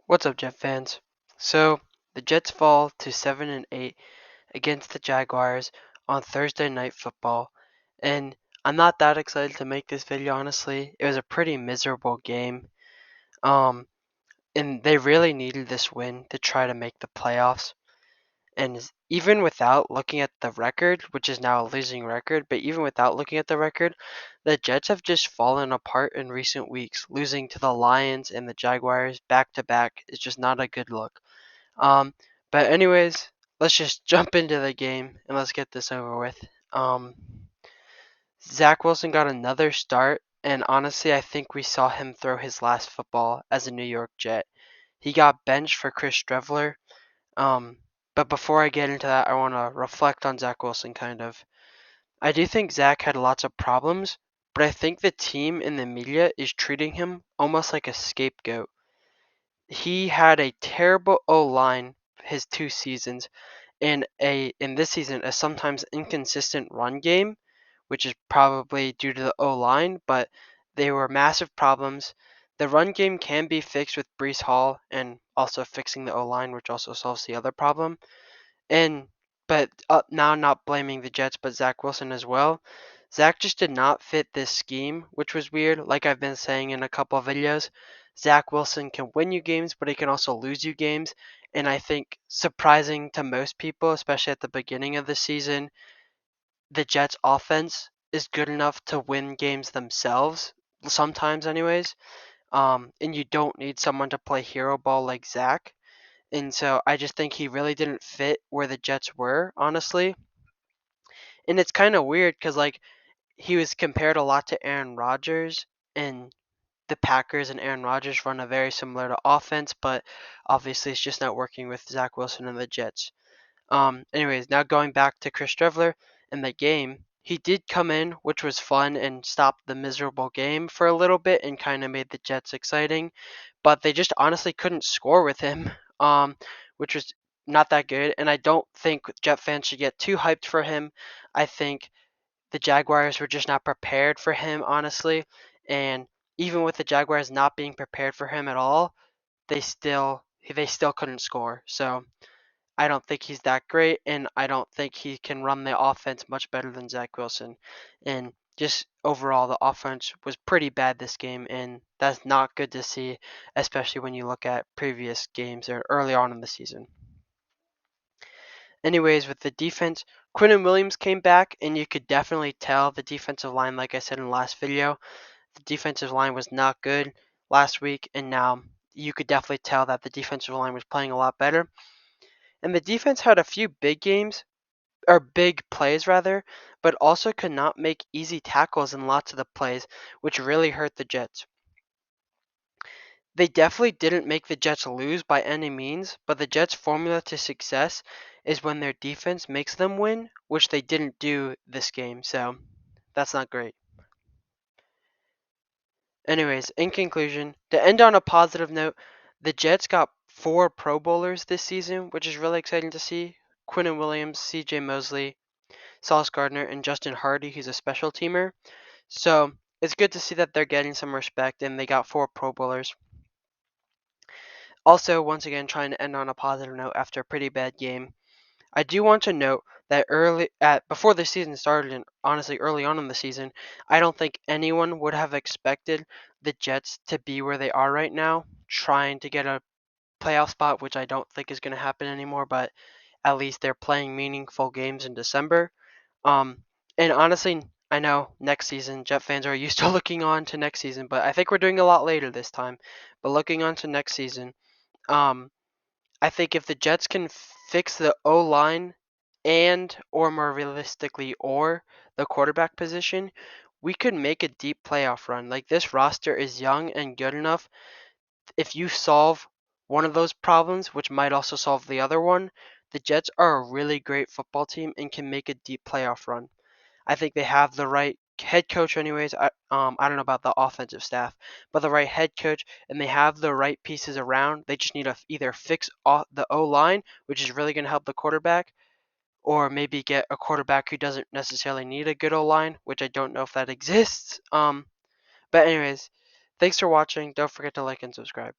What's up, Jet fans? So, the Jets fall to 7 and 8 against the Jaguars on Thursday Night Football, and I'm not that excited to make this video, honestly. It was a pretty miserable game. Um, and they really needed this win to try to make the playoffs. And even without looking at the record, which is now a losing record, but even without looking at the record, the Jets have just fallen apart in recent weeks. Losing to the Lions and the Jaguars back to back is just not a good look. Um, but anyways, let's just jump into the game and let's get this over with. Um, Zach Wilson got another start, and honestly, I think we saw him throw his last football as a New York Jet. He got benched for Chris Streveler. Um, but before I get into that, I want to reflect on Zach Wilson kind of. I do think Zach had lots of problems, but I think the team and the media is treating him almost like a scapegoat. He had a terrible O line his 2 seasons, and in this season a sometimes inconsistent run game, which is probably due to the O line, but they were massive problems. The run game can be fixed with Brees Hall and also fixing the O line, which also solves the other problem. And but now not blaming the Jets, but Zach Wilson as well. Zach just did not fit this scheme, which was weird. Like I've been saying in a couple of videos, Zach Wilson can win you games, but he can also lose you games. And I think surprising to most people, especially at the beginning of the season, the Jets offense is good enough to win games themselves, sometimes anyways. And you don't need someone to play hero ball like Zach. And so I just think he really didn't fit where the Jets were, honestly. And it's kind of weird because like he was compared a lot to Aaron Rodgers, and the Packers and Aaron Rodgers run a very similar to offense, but obviously it's just not working with Zach Wilson and the Jets. Anyways, now going back to Chris Streveler and the game, he did come in, which was fun and stopped the miserable game for a little bit and kind of made the Jets exciting, but they just honestly couldn't score with him, which was not that good. And I don't think Jet fans should get too hyped for him. I think the Jaguars were just not prepared for him, honestly. And even with the Jaguars not being prepared for him at all, they still couldn't score. So I don't think he's that great, and I don't think he can run the offense much better than Zach Wilson. And just overall, the offense was pretty bad this game, and that's not good to see, especially when you look at previous games or early on in the season. Anyways, with the defense, Quinnen Williams came back, and you could definitely tell the defensive line, like I said in the last video, the defensive line was not good last week, and now you could definitely tell that the defensive line was playing a lot better. And the defense had a few big games, or big plays rather, but also could not make easy tackles in lots of the plays, which really hurt the Jets. They definitely didn't make the Jets lose by any means, but the Jets' formula to success is when their defense makes them win, which they didn't do this game, so that's not great. Anyways, in conclusion, to end on a positive note, the Jets got 4 Pro Bowlers this season, which is really exciting to see. Quinnen Williams, CJ Mosley, Sauce Gardner, and Justin Hardy, who's a special teamer. So it's good to see that they're getting some respect and they got 4 Pro Bowlers. Also, once again, trying to end on a positive note after a pretty bad game. I do want to note that before the season started, and honestly early on in the season, I don't think anyone would have expected the Jets to be where they are right now, trying to get a playoff spot, which I don't think is going to happen anymore. But at least they're playing meaningful games in December. Um, and honestly, I know next season Jet fans are used to looking on to next season, but I think we're doing a lot later this time. But looking on to next season, um, I think if the Jets can fix the O line and, or more realistically, or the quarterback position, we could make a deep playoff run. Like this roster is young and good enough. If you solve one of those problems, which might also solve the other one, the Jets are a really great football team and can make a deep playoff run. I think they have the right head coach, anyways. I don't know about the offensive staff, but the right head coach, and they have the right pieces around. They just need to either fix the O line, which is really going to help the quarterback, or maybe get a quarterback who doesn't necessarily need a good O line, which I don't know if that exists. But anyways, thanks for watching. Don't forget to like and subscribe.